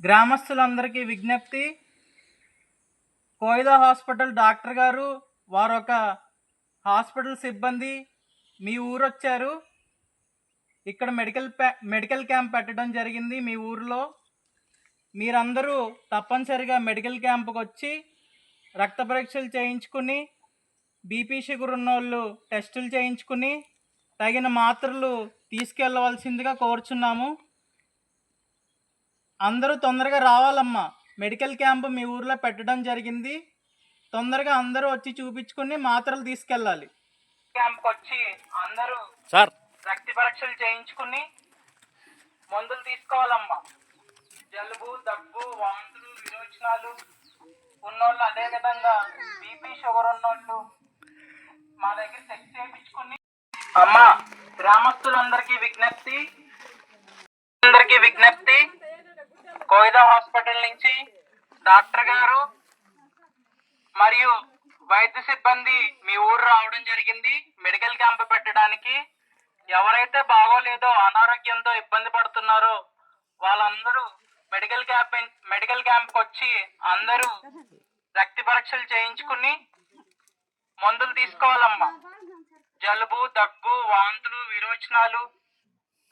గ్రామస్తులందరికీ విజ్ఞప్తి, Koida hospital doctor గారు వారొక hospital సిబ్బంది మీ ఊరు వచ్చారు. ఇక్కడ మెడికల్ క్యాంప్ పెట్టడం జరిగింది మీ ఊరిలో. మీరందరూ తప్పనిసరిగా మెడికల్ క్యాంప్కి వచ్చి రక్త పరీక్షలు చేయించుకుని, బీపీ షుగర్ ఉన్నోళ్ళు టెస్టులు చేయించుకుని తగిన మాత్రలు తీసుకెళ్ళవలసిందిగా కోరుచున్నాము. అందరూ తొందరగా రావాలమ్మా. మెడికల్ క్యాంప్ మీ ఊర్లో పెట్టడం జరిగింది. తొందరగా అందరూ వచ్చి చూపించుకుని మాత్రలు తీసుకెళ్ళాలి. క్యాంప్కి వచ్చి అందరూ రక్త పరీక్షలు చేయించుకుని మందులు తీసుకోవాలమ్మా. జలుబు, దగ్గు, వాంతులు, విరోచనాలు ఉన్నోళ్ళు, అదేవిధంగా బీపీ షుగర్ ఉన్నోళ్ళు మా దగ్గర చెక్ చేయించుకుని అమ్మా. గ్రామస్తులందరికీ విజ్ఞప్తి, కోయిదా హాస్పిటల్ నుంచి డాక్టర్ గారు మరియు వైద్య సిబ్బంది మీ ఊరు రావడం జరిగింది మెడికల్ క్యాంప్ పెట్టడానికి. ఎవరైతే బాగోలేదో, అనారోగ్యంతో ఇబ్బంది పడుతున్నారో వాళ్ళందరూ మెడికల్ క్యాంప్కి వచ్చి అందరూ రక్త పరీక్షలు చేయించుకుని మందులు తీసుకోవాలమ్మా. జలుబు, దగ్గు, వాంతులు, విరోచనాలు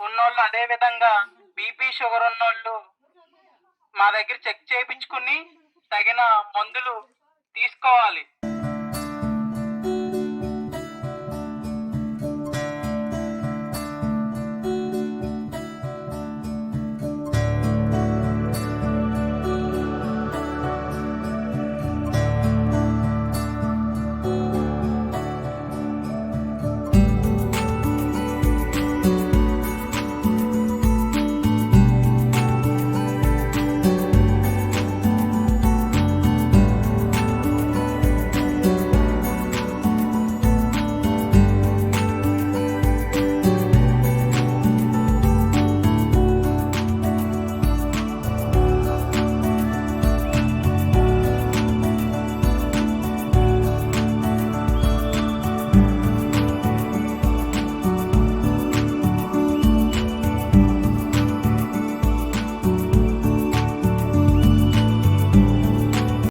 ఉన్నోళ్ళు, అదేవిధంగా బీపీ షుగర్ ఉన్నోళ్ళు మా దగ్గర చెక్ చేయించుకుని తగిన మందులు తీసుకోవాలి.